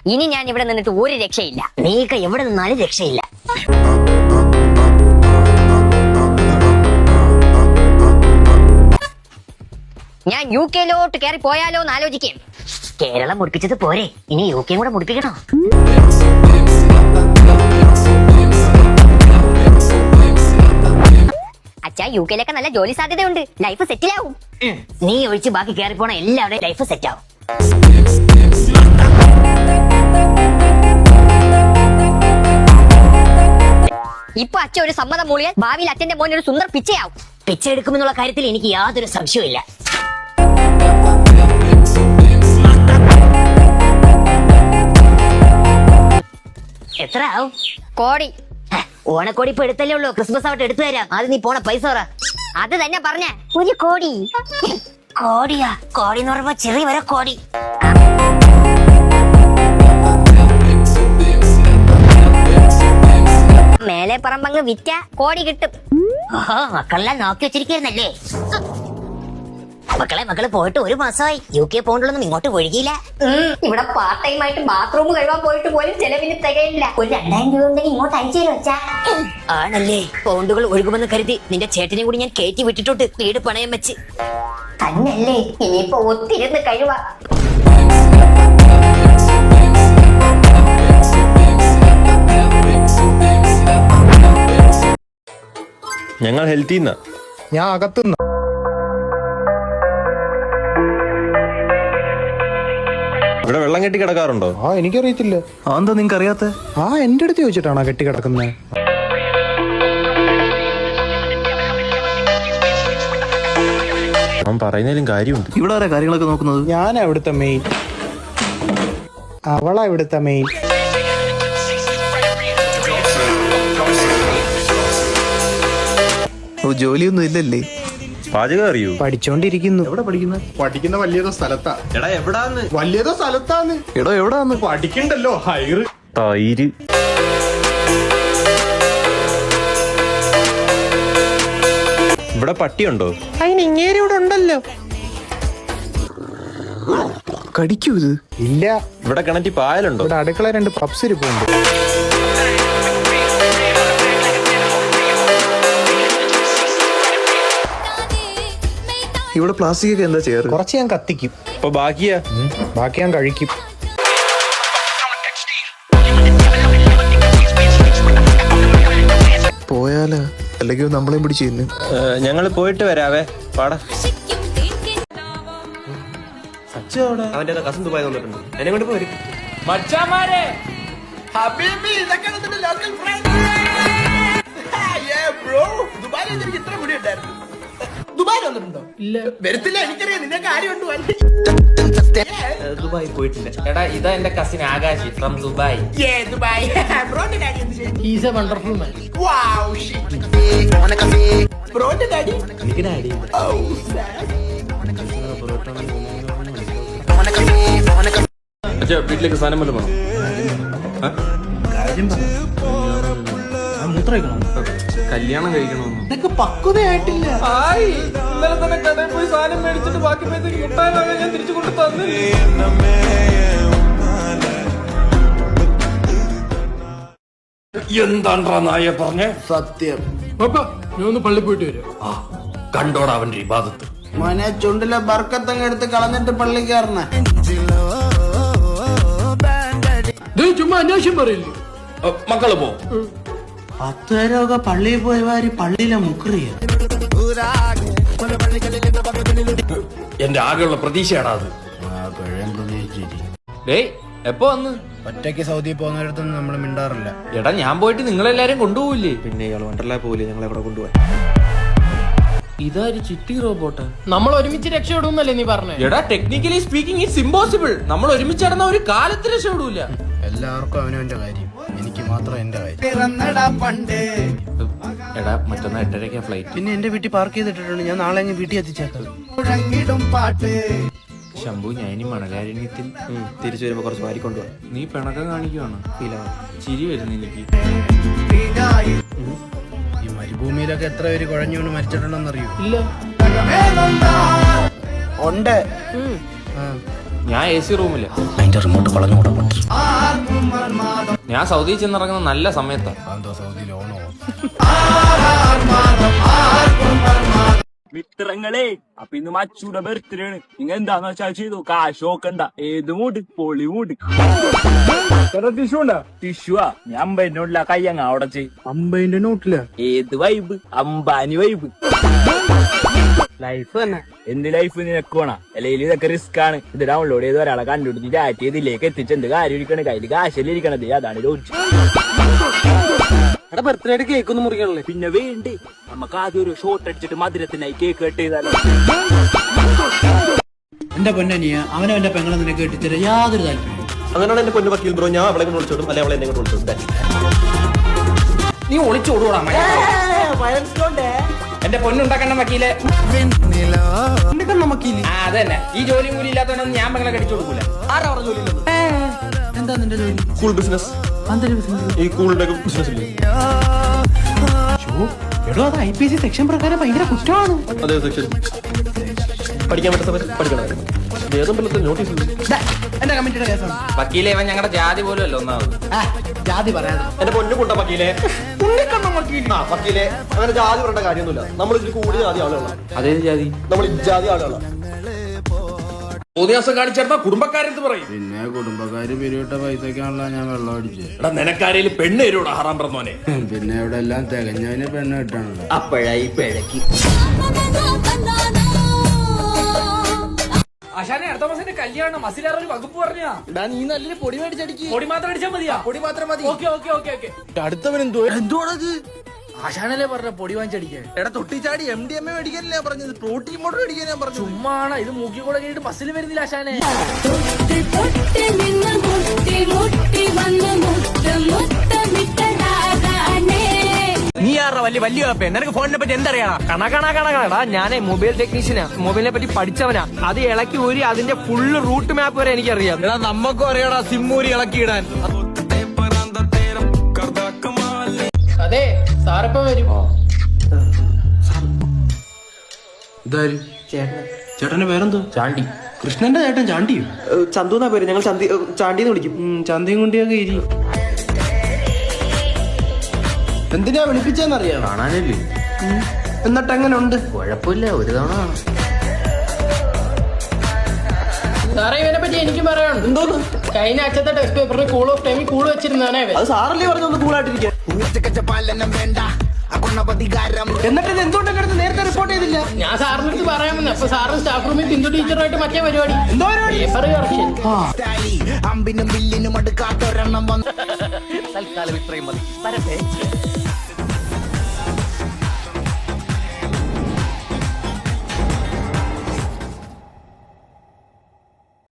ഇനി ഞാൻ ഇവിടെ നിന്നിട്ട് ഒരു രക്ഷയില്ല. നീക്ക എവിടെ നിന്നാലും രക്ഷയില്ല. ഞാൻ UK കയറി പോയാലോ എന്ന് ആലോചിക്കും. കേരളം മുടിപ്പിച്ചത് പോരെ, ഇനി UK കൂടെ മുടിപ്പിക്കണോ? അച്ഛാ, UK നല്ല ജോലി സാധ്യതയുണ്ട്. ലൈഫ് സെറ്റിലാവും. നീ ഒഴിച്ച് ബാക്കി കയറി പോണ എല്ലാവരുടെയും ലൈഫ് സെറ്റ് ആവും. ഇപ്പൊ അച്ഛൻ ഒരു സമ്മതം മൂളിയാൽ ഭാവിയിൽ അച്ഛന്റെ മോൻ ഒരു സുന്ദർ പിച്ചയാവും. പിച്ച എടുക്കുമെന്നുള്ള കാര്യത്തിൽ എനിക്ക് യാതൊരു സംശയമില്ല. എത്ര ആവും? കോടി. ഓണക്കോടി ഇപ്പൊ എടുത്തല്ലേ ഉള്ളൂ, ക്രിസ്മസ് ആവട്ടെ എടുത്തു തരാം. ആദ്യം നീ പോണ പൈസ പറ. അത് തന്നെ പറഞ്ഞ 1 കോടി. കോടിയാ? കോടി എന്ന് പറയുമ്പോ ചെറിയ വരെ കോടി. മേലെ പറമ്പങ്ങ് വിറ്റ കോടി കിട്ടും. ഓഹോ, മക്കളെല്ലാം നോക്കി വെച്ചിരിക്കുന്നല്ലേ. മക്കളെ പോയിട്ട് 1 മാസമായി. UK പോകണ്ടൊന്നും ഇങ്ങോട്ട് ഒഴുകിയില്ല. ഇവിടെ പാർട്ട് ടൈം ആയിട്ട് ബാത്റൂം കഴുകാൻ പോയിട്ട് പോലും ചെലവിന് തികയില്ല. ഒരു 2000 രൂപ ഉണ്ടെങ്കിൽ ഇങ്ങോട്ട് അയച്ചു തരും അച്ഛാ. ആണല്ലേ? പൗണ്ടുകൾ ഒഴുകുമെന്ന് കരുതി നിന്റെ ചേട്ടനെ കൂടി ഞാൻ കയറ്റി വിട്ടിട്ടുണ്ട്, വീട് പണയം വെച്ച്. തന്നല്ലേ? ഇനിയിപ്പോ ഒത്തിരുന്ന് കഴിവാ. ഞങ്ങൾ ഹെൽത്തിന്നാ. ഞാൻ അകത്തുനിന്ന്. ഇവിടെ വെള്ളം കെട്ടി കിടക്കാറുണ്ടോ? എനിക്കറിയത്തില്ല. എന്താ നിങ്ങക്ക് അറിയാത്ത? എന്റെ അടുത്ത് ചോദിച്ചിട്ടാണോ കെട്ടി കിടക്കുന്നത്? അവൻ പറയുന്നതിലും കാര്യമുണ്ട്. ഇവിടെ ആരാ കാര്യങ്ങളൊക്കെ നോക്കുന്നത്? ഞാനാ ഇവിടുത്തെ മെയിൻ. അവളാ ഇവിടുത്തെ മെയിൻ. ജോലിയൊന്നും ഇല്ലല്ലേ? പാചകം അറിയൂ? പഠിച്ചോണ്ടിരിക്കുന്നു. എവിടെ പഠിക്കുന്നത്? പഠിക്കുന്ന വലിയതോ സ്ഥലത്താ. എടാ എവിടാന്ന്? വലിയതോ സ്ഥലത്താന്ന്. എടോ എവിടാന്ന്? പഠിക്കണ്ടല്ലോ, ഹൈറ്. തൈര്. ഇവിടെ പട്ടിയുണ്ടോ? അതിന് ഇങ്ങേരെ ഇവിടെ ഉണ്ടല്ലോ. കടിക്കൂ ഇത്? ഇല്ല. ഇവിടെ കിണറ്റി പായലുണ്ടോ? ഇവിടെ അടുക്കള 2 പപ്സ് ഇരിപ്പുണ്ട്. ഇവിടെ പ്ലാസ്റ്റിക് ഒക്കെ എന്താ ചെയ്യാറ്? കുറച്ച് ഞാൻ കത്തിക്കും. അപ്പൊ ബാക്കിയാ? ബാക്കി ഞാൻ കഴിക്കും. പോയാലോ? അല്ലെങ്കിൽ നമ്മളെയും പിടിച്ചു. ഞങ്ങൾ പോയിട്ട് വരാവേ. പാടാ. അവന്റെ കസിൻ ദുബായി വന്നിട്ടുണ്ട്, എന്നെ കൊണ്ട് പോരും. മച്ചാമാരെ ഹബീബി ഇതൊക്കെ ലോക്കൽ ഫ്രണ്ട്. ബ്രോ ദുബായിൽ എനിക്ക് ഇത്ര മുടി ഉണ്ടായിരുന്നു. ദുബായിൽ വന്നിട്ടുണ്ടോ? ഇല്ല, വരത്തില്ല. എനിക്കറിയാം നിന്നെ കാര്യമുണ്ട്. ദുബായി പോയിട്ടില്ല. എടാ, ഇതാ എന്റെ cousin Akash from Dubai. Dubai. ബ്രോന്റെ ഡാഡി എന്ത് ചെയ്യും? He's a wonderful man. Wow shit. ബ്രോന്റെ ഡാഡി? എനിക്ക് ഡാഡി. വീട്ടിലേക്ക് സാധനം വല്ലതും വേണം? കല്യാണം കഴിക്കണോ? ഇതൊക്കെ പക്വതയായിട്ടില്ല. ഇന്നലെ തന്നെ കടയിൽ പോയി സാധനം മേടിച്ചിട്ട് ബാക്കി പൈസക്ക് മുട്ടായി വാങ്ങാൻ ഞാൻ തിരിച്ചു കൊണ്ട് തന്നു. എന്താണ്ടാ നായ പറഞ്ഞേ? സത്യം. ഞാൻ ഒന്ന് പള്ളി പോയിട്ട് വരും. കണ്ടോടാ അവന്റെ ഇബാദത്ത്. മോനെ ചുണ്ടിലെ ബർക്കത്തങ്ങ് എടുത്ത് കളഞ്ഞിട്ട് പള്ളി കയറണ. ചുമ്മാ അന്വേഷണം പറയില്ലേ? മക്കള് പോ. 10 പേരൊക്കെ പള്ളിയിൽ പോയവാര് പള്ളിയിലെ മുക്കറിയ. എന്റെ ആകെയുള്ള പ്രതീക്ഷയാടാ അത്. ഡേയ്, എപ്പോ വന്ന്? ഒറ്റയ്ക്ക് സൗദി പോകുന്നിടത്തൊന്നും നമ്മൾ മിണ്ടാറില്ല. എടാ, ഞാൻ പോയിട്ട് നിങ്ങളെല്ലാരും കൊണ്ടുപോകില്ലേ? പിന്നെ ഇയാൾ വണ്ടർലാ പോലെ ഞങ്ങളെ ഇവിടെ കൊണ്ടുപോയി. ഇതാര് ചിട്ടി റോബോട്ട്? നമ്മൾ ഒരുമിച്ച് രക്ഷപ്പെടുന്നല്ലേ നീ പറഞ്ഞേ? എടാ, ടെക്നിക്കലി സ്പീക്കിംഗ് ഇറ്റ്സ് ഇമ്പോസിബിൾ. നമ്മൾ ഒരുമിച്ച് നടന്ന ഒരു കാലത്ത് രക്ഷപ്പെടൂല. എല്ലാവർക്കും അവനവന്റെ കാര്യം, എനിക്ക് മാത്രം എന്റെ കാര്യം. എടാ, മറ്റന്നാ 8:30 ഫ്ലൈറ്റ്. പിന്നെ എന്റെ വീട്ടിൽ പാർക്ക് ചെയ്തിട്ടുണ്ട്. ഞാൻ നാളെ വീട്ടിൽ എത്തിച്ചേക്കാം. ശംഭു, ഞാൻ ഇനി മണലാരണ്യത്തിൽ തിരിച്ചു വരുമ്പോ കുറച്ച് വാരി കൊണ്ടുപോകാം. നീ പിണക്കം കാണിക്കുവാണ്. ചിരി വരുന്നു എനിക്ക്. ഈ മരുഭൂമിയിലൊക്കെ എത്ര പേര് കുഴഞ്ഞു വീണ് മരിച്ചിട്ടുണ്ടെന്നറിയോ? ഇല്ല. ഉണ്ട്. ഞാൻ AC റൂമില്. അതിന്റെ റിമോട്ട് കളഞ്ഞുകൂടാ. ഞാൻ സൗദി ചെന്നിറങ്ങുന്ന നല്ല സമയത്താ. എന്തോ സൗദി ലോണോ? മിത്രങ്ങളെ, അപ്പൊ ഇന്ന് മച്ചൂടെ ബർത്ത്ഡേ ആണ്. നിങ്ങൾ എന്താന്ന് വെച്ചാൽ ചെയ്തു, കാശ് നോക്കണ്ട. ഏത് മൂട്? പൊളി മൂട്. ടിഷ്യൂവാ? ഞാൻ 50 നോട്ടില കയ്യങ്ങ അവിടെ ചെയ്യും. 50 നോട്ടില്ല. ഏത് വൈബ്? അംബാനി വൈബ്. ലൈഫ് തന്നെ. എന്ത് ലൈഫ് നിനക്ക് വേണ? അല്ലെങ്കിൽ ഇതൊക്കെ റിസ്ക് ആണ്. ഇത് ഡൗൺലോഡ് ചെയ്ത് ഒരാളെ കണ്ടുപിടിച്ച് ചാറ്റ് ചെയ്തിലേക്ക് എത്തിച്ച് എന്ത് കാര്യം ഇരിക്കണേ? കയ്യിൽ കാശല്ലേ ഇരിക്കണത്? അതാണ് ലോജിക്. ബർത്ത്ഡേ കേക്ക് ഒന്നും മുറിക്കണല്ലേ? പിന്നെ വേണ്ടേ, നമുക്ക് ആദ്യം ഒരു ഷോട്ട് അടിച്ചിട്ട് മധുരത്തിനായി കേക്ക് കട്ട് ചെയ്താലോ? എന്റെ പൊന്നനിയ അവനെ എന്റെ പെങ്ങളെ നിനക്ക് കെട്ടിത്തരാൻ യാതൊരു താല്പര്യം. അങ്ങനെയാണ് എന്റെ പൊന്നു വക്കീൽ ബ്രോ. ഞാൻ അവളെ കൊണ്ട് വിളിച്ചോടും, അല്ലെ അവളെ എന്നെ കൊണ്ട് വിളിച്ചോടും. നീ ഒളിച്ചോടുകൂടാ. എന്റെ പൊന്നുണ്ടാക്കണ്ട വക്കീലെ. അതന്നെ, ഈ ജോലി കൂലി ഇല്ലാത്തവനൊന്നും ഞാൻ പെങ്ങളെ കടിച്ചു കൊടുക്കൂല. ആരാ പറഞ്ഞ ജോലി? എന്താ നിന്റെ ജോലി? Cool business. ഈ കൂളിന്റെ ബിസിനസ് ഇല്ലേ? എടോ അത് IPC സെക്ഷൻ പ്രകാരം ഭയങ്കര കുറ്റമാണ്. അതെ, സെക്ഷൻ പഠിക്കാൻ പറ്റുന്ന സമയത്ത് പഠിക്കണം. ഏതെങ്കിലും നോട്ടീസ് എന്റെ കമ്മിറ്റിയുടെ കേസാണ്. വക്കീലെ, ഇവൻ ഞങ്ങളുടെ ജാതി പോലും അല്ല ഒന്നാമത്. ജാതി പറയാതെ എന്റെ പൊന്നു കൂട്ട വക്കീലെ. വക്കീലെ, അങ്ങനെ ജാതി പറയേണ്ട കാര്യമൊന്നുമില്ല. നമ്മൾ ഇതിൽ കൂടുതൽ ജാതി ആളുകളാണ്. അതേത് ജാതി? നമ്മൾ ജാതി ആളുകളാണ്. ദിവസം കാണിച്ചേർന്ന കുടുംബക്കാരെന്ത് പറയും? പിന്നെ കുടുംബക്കാര് പിരിവിട്ട പൈസക്കാണല്ലോ ഞാൻ വെള്ളം അടിച്ചത്. എടാ, നിനക്കാരേലും പെണ്ണ് തരൂടാ ഹറാം പറഞ്ഞോനെ. പിന്നെ ഇവിടെ എല്ലാം തികഞ്ഞതിന് പെണ്ണ് കിട്ടാണല്ലോ. അപ്പോഴായി പിഴക്കി. ആശാനെ, അടുത്ത മാസത്തിന്റെ കല്യാണം. മസിലാറ ഒരു വകുപ്പ് പറഞ്ഞാ. നീ നല്ലൊരു പൊടി മേടിച്ചടിക്ക്. പൊടി മാത്രം അടിച്ചാൽ മതിയാ? പൊടി മാത്രം മതി. Okay okay okay okay. അടുത്തവൻ എന്തോടത്? ആശാനല്ലേ പറഞ്ഞ പൊടി വാങ്ങിച്ചടിക്കാൻ. എടാ തൊട്ടിച്ചാടി MDMA മേടിക്കാനല്ലേ ഞാൻ പറഞ്ഞത്? പ്രോട്ടീൻ പൗഡർ മേടിക്കാൻ ഞാൻ പറഞ്ഞു. ചുമ്മാണ്, ഇത് മൂക്കി കൂടെ കഴിഞ്ഞിട്ട് ബസ്സിൽ വരുന്നില്ല ആശാനെ. നീ ആരുടെ വലിയ വലിയ നിനക്ക് ഫോണിനെ പറ്റി എന്തറിയാ? കണക്കണക്കണക്കണടാ, ഞാനേ മൊബൈൽ ടെക്നീഷ്യനാ. മൊബൈലിനെ പറ്റി പഠിച്ചവനാ. അത് ഇളക്കി ഊരി അതിന്റെ ഫുള്ള് റൂട്ട് മാപ്പ് വരെ എനിക്കറിയാം. എടാ, നമ്മക്കും അറിയാടാ സിമ്മൂരി ഇളക്കിയിടാൻ. അതെ, സാറിപ്പം വരും. ഇതാര്? ചേട്ടന്റെ പേരെന്തോ? ചാണ്ടി. കൃഷ്ണന്റെ ചേട്ടൻ ചാണ്ടിയോ? ചന്തു എന്നാ പേര്. ഞങ്ങൾ ചാണ്ടിന്ന് വിളിക്കും. ചന്തയും കുണ്ടിയൊക്കെ ഇരി. എന്തിനാ വിളിപ്പിച്ചെന്നറിയാം? കാണാനല്ലേ. എന്നിട്ട് എങ്ങനെ ഉണ്ട്? കുഴപ്പമില്ല, ഒരു തവണ കാണാം. സാറേ, ഇവനെ പറ്റി എനിക്ക് പറയാനുണ്ട്. എന്തോന്ന്? കഴിഞ്ഞ അച്ഛത്തെ ടെസ്റ്റ് പേപ്പറിൽ കൂൾ ഓഫ് ടൈമിൽ കൂൾ വെച്ചിരുന്നാണേ. അത് സാറല്ലേ പറഞ്ഞൊന്ന് കൂളായിട്ടിരിക്കാൻ. എന്നിട്ട് ഇത് എന്തുകൊണ്ട് എന്റെ അടുത്ത് നേരത്തെ റിപ്പോർട്ട് ചെയ്തില്ല? ഞാൻ സാറിന് അടുത്ത് പറയാമെന്ന്. അപ്പൊ സാറിന് സ്റ്റാഫ് റൂമിൽ ബിന്ദു ടീച്ചറായിട്ട് മറ്റേ പരിപാടി. എന്തോ പരിപാടി? Paper correction. തൽക്കാലം ഇത്രയും മതി.